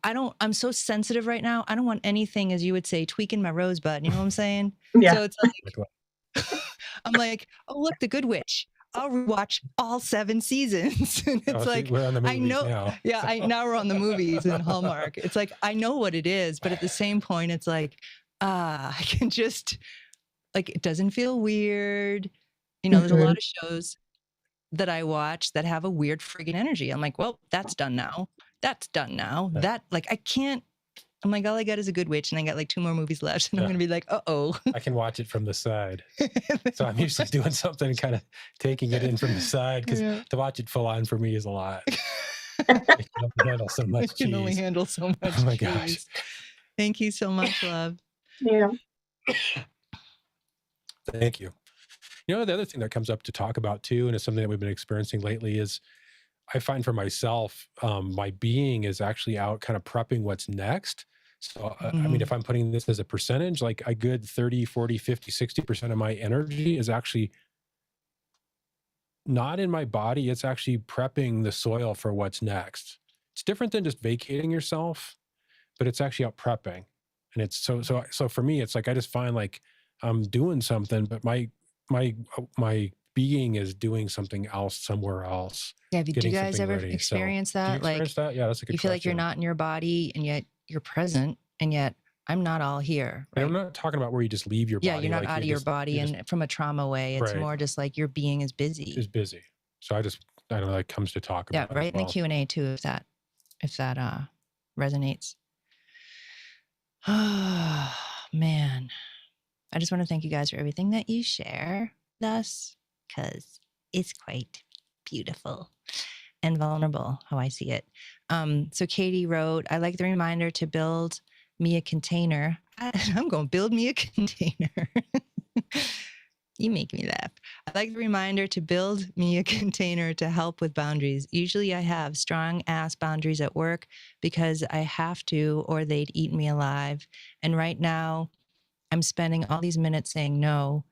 I'm so sensitive right now. I don't want anything, as you would say, tweaking my rosebud. You know what I'm saying? Yeah. So it's like, I'm like, oh, look, the Good Witch. I'll rewatch all 7 seasons. And it's like, we're on the movies I know. now. Yeah, now we're on the movies and Hallmark. It's like, I know what it is, but at the same point, it's like, I can just, like, it doesn't feel weird. There's a lot of shows that I watch that have a weird friggin' energy. I'm like, well, that's done now. That's done now. That, like, I can't. I'm like, all I got is a Good Witch, and I got like 2 more movies left, and I'm gonna be like, uh-oh. I can watch it from the side. So I'm usually doing something, kind of taking it in from the side, because to watch it full on for me is a lot. I can only handle so much I can only cheese. handle so much Oh my cheese. gosh. Thank you so much, love. Yeah. Thank you. The other thing that comes up to talk about too, and it's something that we've been experiencing lately, is I find for myself, my being is actually out kind of prepping what's next. So, I mean, if I'm putting this as a percentage, like a good 30, 40, 50, 60% of my energy is actually not in my body. It's actually prepping the soil for what's next. It's different than just vacating yourself, but it's actually out prepping. And it's so for me, it's like, I just find like I'm doing something, but my being is doing something else somewhere else. Yeah, do you Getting guys something ever ready. So, experience do you that? experience that? Yeah, that's a good You feel like you're question. not in your body and yet you're present, and yet I'm not all here, And right? I'm not talking about where you just leave your Yeah, body. you're not like out of your body you're and from a trauma way. It's Right. more just like your being is busy. is busy. So I don't know, that comes to talk Yeah, about. right as in the well. Q&A too, if that resonates. Oh man, I just want to thank you guys for everything that you share with us, because it's quite beautiful and vulnerable how I see it. So Katie wrote, I like the reminder to build me a container. I'm going to build me a container. You make me laugh. I like the reminder to build me a container to help with boundaries. Usually I have strong ass boundaries at work because I have to, or they'd eat me alive. And right now I'm spending all these minutes saying, no,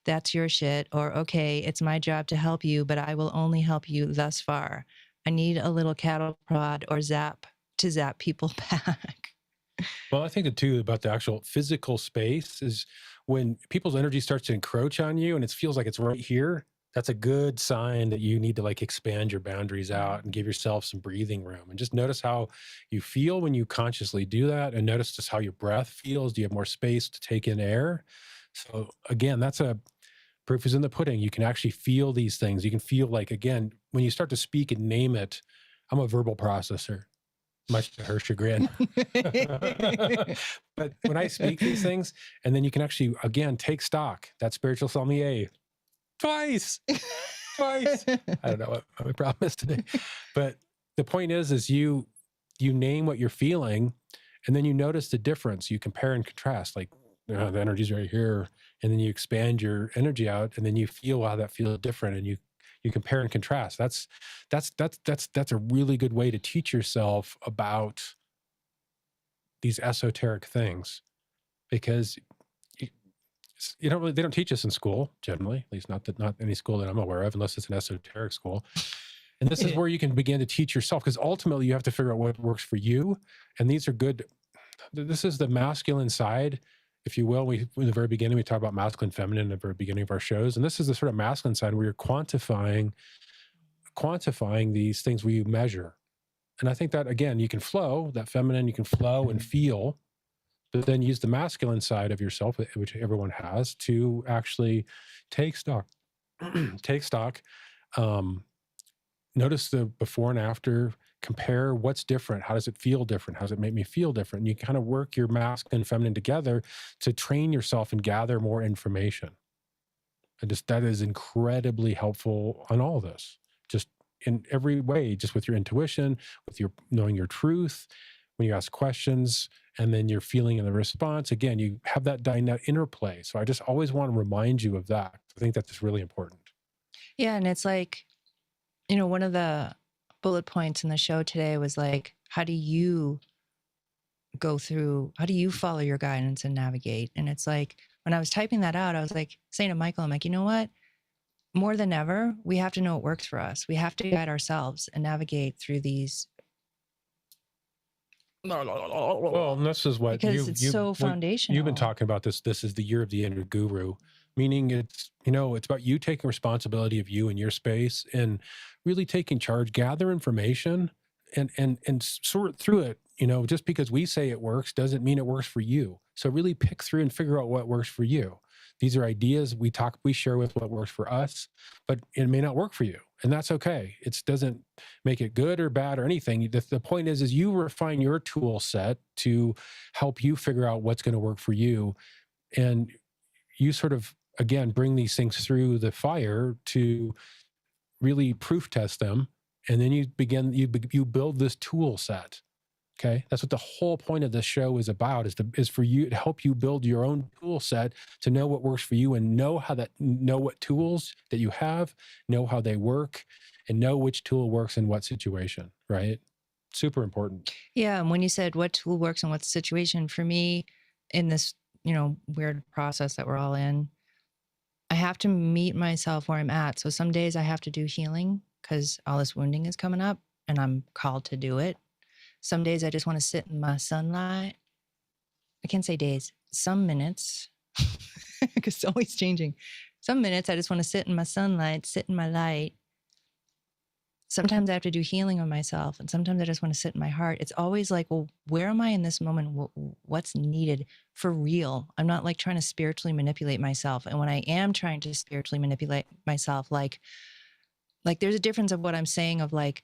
that's your shit. Or, okay, it's my job to help you, but I will only help you thus far. I need a little cattle prod or zap to zap people back. Well, I think the too about the actual physical space is when people's energy starts to encroach on you and it feels like it's right here. That's a good sign that you need to like expand your boundaries out and give yourself some breathing room. And just notice how you feel when you consciously do that, and notice just how your breath feels. Do you have more space to take in air? So again, that's a proof is in the pudding. You can actually feel these things. You can feel like, again, when you start to speak and name it, I'm a verbal processor, much to her chagrin. But when I speak these things, and then you can actually, again, take stock, that spiritual sommelier, twice. I don't know what my problem is today. But the point is you name what you're feeling, and then you notice the difference. You compare and contrast, like, the energy's right here, and then you expand your energy out, and then you feel how that feels different, and you compare and contrast. That's a really good way to teach yourself about these esoteric things, because they don't teach us in school generally, at least not any school that I'm aware of, unless it's an esoteric school. And this is where you can begin to teach yourself, because ultimately you have to figure out what works for you. And these are good. This is the masculine side, if you will. In the very beginning, we talk about masculine, feminine in the very beginning of our shows. And this is the sort of masculine side where you're quantifying these things where you measure. And I think that, again, you can flow, that feminine, you can flow and feel, but then use the masculine side of yourself, which everyone has, to actually take stock. Notice the before and after, compare what's different. How does it feel different? How does it make me feel different? And you kind of work your masculine and feminine together to train yourself and gather more information. And that is incredibly helpful on all this, just in every way, just with your intuition, with your knowing your truth, when you ask questions, and then your feeling in the response. Again, you have that interplay. So I just always want to remind you of that. I think that's just really important. Yeah, and it's like, one of the bullet points in the show today was like, how do you follow your guidance and navigate? And it's like, when I was typing that out, I was like saying to Michael, I'm like, you know what? More than ever, we have to know what works for us. We have to guide ourselves and navigate through these. Well, and this is what because it's so foundational. You've been talking about this. This is the year of the inner guru, meaning it's about you taking responsibility of you and your space and really taking charge, gather information and sort through it. Just because we say it works doesn't mean it works for you. So really pick through and figure out what works for you. These are ideas we share with what works for us, but it may not work for you. And that's okay. It doesn't make it good or bad or anything. The point is you refine your tool set to help you figure out what's going to work for you. And you sort of, again, bring these things through the fire to really proof test them. And then you build this tool set. Okay. That's what the whole point of this show is about, is for you to help you build your own tool set to know what works for you and know what tools that you have, know how they work, and know which tool works in what situation. Right. Super important. Yeah. And when you said what tool works and what's the situation, for me in this, weird process that we're all in, I have to meet myself where I'm at. So some days I have to do healing because all this wounding is coming up and I'm called to do it. Some days I just want to sit in my sunlight. I can't say days, some minutes, because it's always changing. Some minutes I just want to sit in my sunlight, sit in my light. Sometimes I have to do healing on myself, and sometimes I just want to sit in my heart. It's always like, well, where am I in this moment? What's needed for real? I'm not like trying to spiritually manipulate myself. And when I am trying to spiritually manipulate myself, like there's a difference of what I'm saying of like,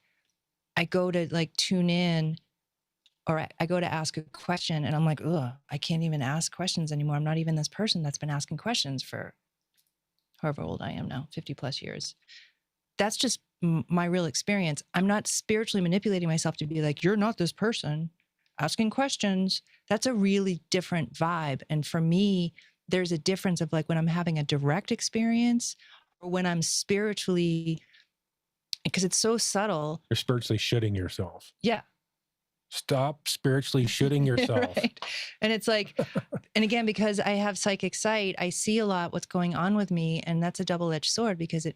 I go to like tune in, or I go to ask a question and I'm like, ugh, I can't even ask questions anymore. I'm not even this person that's been asking questions for however old I am now, 50 plus years. That's just my real experience. I'm not spiritually manipulating myself to be like, you're not this person asking questions. That's a really different vibe. And for me, there's a difference of like when I'm having a direct experience or when I'm spiritually, because it's so subtle. You're spiritually shitting yourself. Yeah. Stop spiritually shooting yourself. Right. And it's like, and again, because I have psychic sight, I see a lot what's going on with me. And that's a double-edged sword because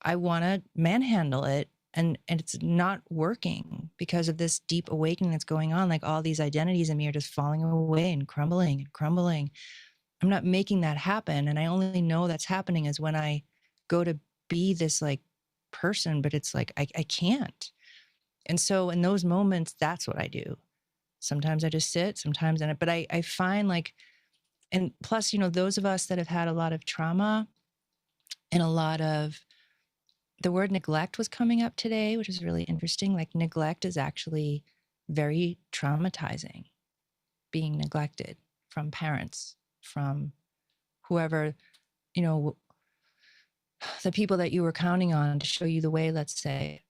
I want to manhandle it and it's not working because of this deep awakening that's going on. Like all these identities in me are just falling away and crumbling and crumbling. I'm not making that happen. And I only know that's happening is when I go to be this like person, but it's like, I can't. And so in those moments, that's what I do. Sometimes I just sit, sometimes, but I find like, and plus, those of us that have had a lot of trauma and a lot of, the word neglect was coming up today, which is really interesting. Like neglect is actually very traumatizing, being neglected from parents, from whoever, the people that you were counting on to show you the way, let's say.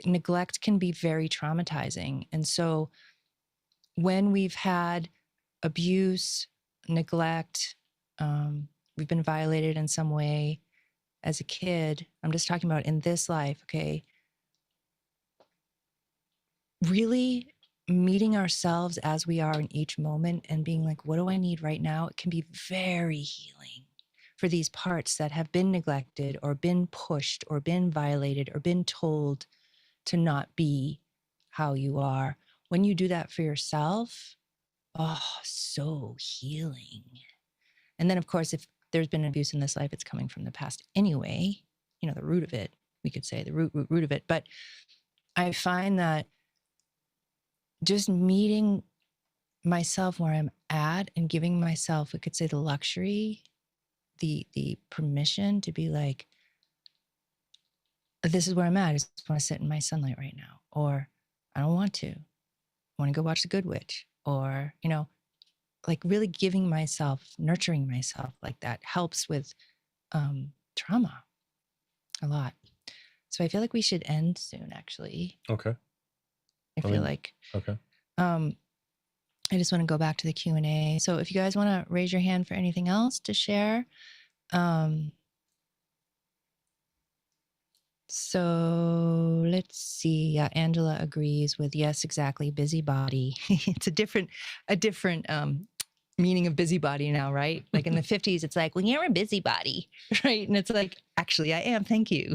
Neglect can be very traumatizing. And so when we've had abuse, neglect, we've been violated in some way as a kid, I'm just talking about in this life, okay? Really meeting ourselves as we are in each moment and being like, what do I need right now? It can be very healing for these parts that have been neglected or been pushed or been violated or been told to not be how you are. When you do that for yourself, oh, so healing. And then of course, if there's been abuse in this life, it's coming from the past anyway, the root of it, we could say the root of it. But I find that just meeting myself where I'm at and giving myself, we could say the luxury, the permission to be like, this is where I'm at. I just want to sit in my sunlight right now. Or I don't want to. I want to go watch The Good Witch. Or, like really giving myself, nurturing myself like that helps with trauma a lot. So I feel like we should end soon, actually. Okay. I feel like. Okay. I just want to go back to the Q&A. So if you guys want to raise your hand for anything else to share. So let's see. Yeah, Angela agrees with yes, exactly. Busybody. It's a different meaning of busybody now, right? Like in the 50s, it's like, well, you're a busybody, right? And it's like, actually, I am. Thank you.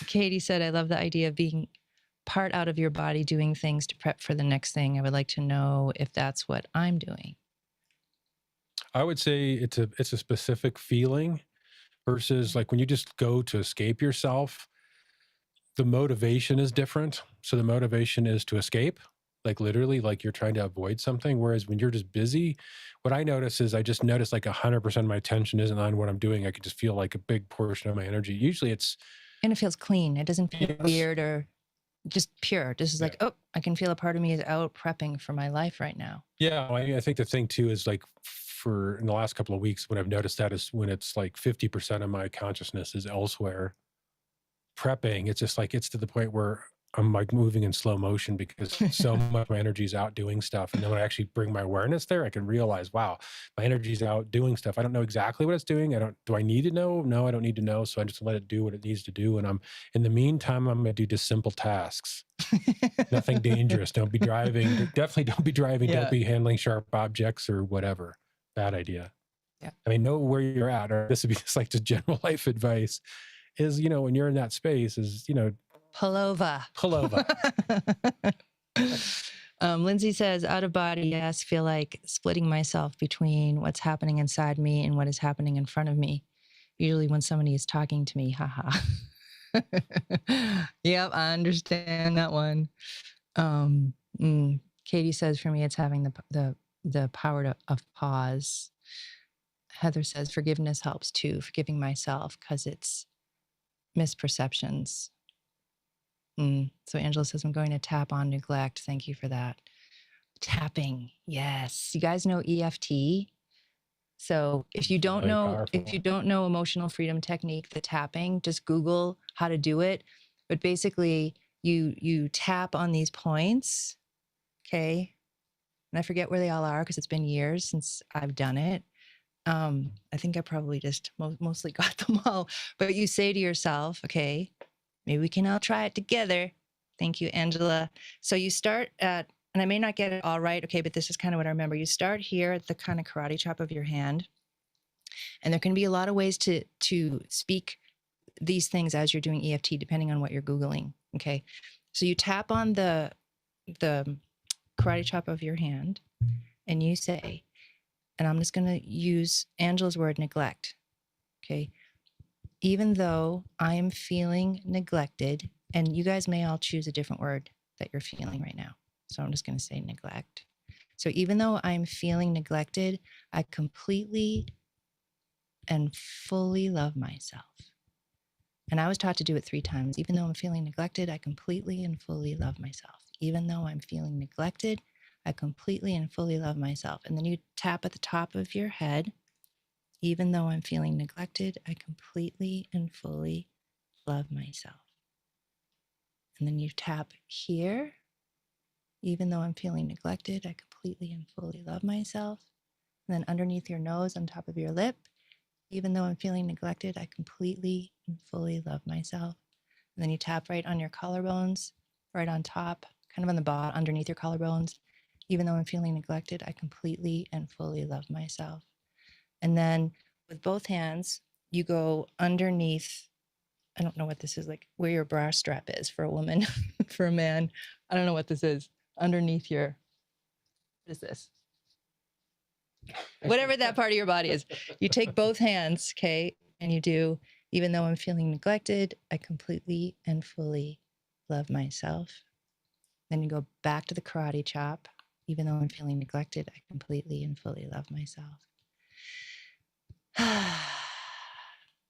Katie said, I love the idea of being part out of your body, doing things to prep for the next thing. I would like to know if that's what I'm doing. I would say it's a specific feeling versus like when you just go to escape yourself, the motivation is different. So the motivation is to escape, like literally like you're trying to avoid something. Whereas when you're just busy, what I notice is I just notice like 100% of my attention isn't on what I'm doing. I could just feel like a big portion of my energy. Usually it's... And it feels clean. It doesn't feel weird or just pure. This is like, oh, I can feel a part of me is out prepping for my life right now. Yeah. I think the thing too is like in the last couple of weeks, what I've noticed that is when it's like 50% of my consciousness is elsewhere prepping, it's just like, it's to the point where I'm like moving in slow motion because so much of my energy is out doing stuff. And then when I actually bring my awareness there, I can realize, wow, my energy's out doing stuff. I don't know exactly what it's doing. Do I need to know? No, I don't need to know. So I just let it do what it needs to do. And in the meantime, I'm going to do just simple tasks. Nothing dangerous. Don't be driving. Definitely don't be driving. Yeah. Don't be handling sharp objects or whatever. Bad idea. Yeah. I mean, know where you're at. Or this would be just like just general life advice is, when you're in that space is, Pull over. pull over. Lindsay says, out of body, yes, feel like splitting myself between what's happening inside me and what is happening in front of me. Usually when somebody is talking to me, haha. Yep, I understand that one. Katie says, for me, it's having the power of pause. Heather says, forgiveness helps too, forgiving myself because it's misperceptions. So Angela says, I'm going to tap on neglect. Thank you for that. Tapping. Yes. You guys know EFT. So if you don't Very know, powerful. if you don't know emotional freedom technique, the tapping, just Google how to do it. But basically you tap on these points. Okay. And I forget where they all are because it's been years since I've done it. I think I probably just mostly got them all, but you say to yourself, okay, maybe we can all try it together. Thank you, Angela. So you start at, and I may not get it all right, okay, but this is kind of what I remember. You start here at the kind of karate chop of your hand, and there can be a lot of ways to speak these things as you're doing EFT, depending on what you're Googling, okay? So you tap on the karate chop of your hand, and you say, and I'm just going to use Angela's word, neglect, okay? Even though I am feeling neglected, and you guys may all choose a different word that you're feeling right now. So I'm just going to say neglect. So even though I'm feeling neglected, I completely and fully love myself. And I was taught to do it 3 times. Even though I'm feeling neglected, I completely and fully love myself. Even though I'm feeling neglected, I completely and fully love myself. And then you tap at the top of your head. Even though I'm feeling neglected, I completely and fully love myself. And then you tap here. Even though I'm feeling neglected, I completely and fully love myself. And then underneath your nose, on top of your lip, even though I'm feeling neglected, I completely and fully love myself. And then you tap right on your collarbones, right on top, kind of on the bottom, underneath your collarbones. Even though I'm feeling neglected, I completely and fully love myself. And then with both hands, you go underneath, I don't know what this is, like where your bra strap is for a woman, for a man. I don't know what this is. Underneath your, what is this? Whatever that part of your body is. You take both hands, okay, and you do, even though I'm feeling neglected, I completely and fully love myself. Then you go back to the karate chop. Even though I'm feeling neglected, I completely and fully love myself.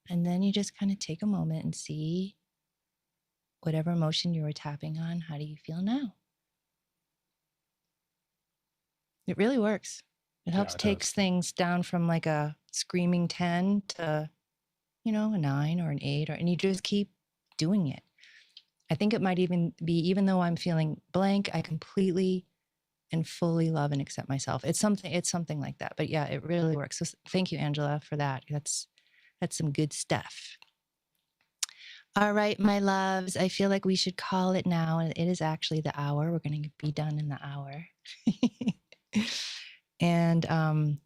And then you just kind of take a moment and see whatever emotion you were tapping on, how do you feel now? It really works. It helps it takes does. things down from like a screaming 10 to, a 9 or an 8, and you just keep doing it. I think it might even be, even though I'm feeling blank, I completely and fully love and accept myself. It's something like that. But yeah, it really works. So thank you, Angela, for that. That's some good stuff. All right, my loves, I feel like we should call it now. And it is actually the hour. We're going to be done in the hour. And do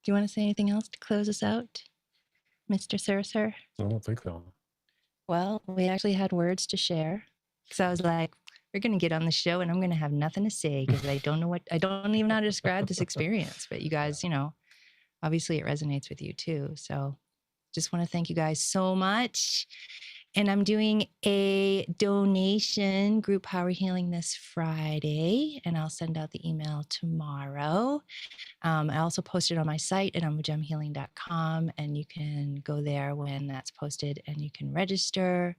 you want to say anything else to close us out, Mr. Sir? I don't think so. Well, we actually had words to share. So I was like, we're going to get on the show and I'm going to have nothing to say because I don't even know how to describe this experience. But you guys, obviously it resonates with you too. So just want to thank you guys so much. And I'm doing a donation, group power healing, this Friday, and I'll send out the email tomorrow. I also posted on my site at umbajumhealing.com, and you can go there when that's posted and you can register.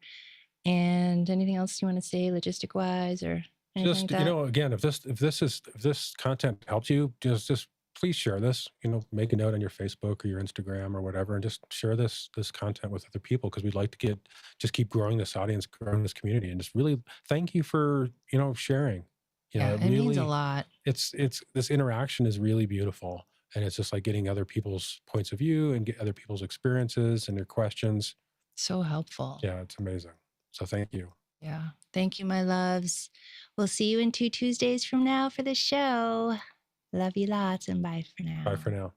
And anything else you want to say logistic wise or anything Just like that? again, if this content helps you, just please share this. Make a note on your Facebook or your Instagram or whatever, and just share this content with other people, because we'd like to just keep growing this audience, growing this community, and just really thank you for sharing. Yeah, It it means a really, lot. it's this interaction is really beautiful, and it's just like getting other people's points of view and get other people's experiences and their questions. So helpful. Yeah, it's amazing. So thank you. Yeah. Thank you, my loves. We'll see you in 2 Tuesdays from now for the show. Love you lots, and bye for now. Bye for now.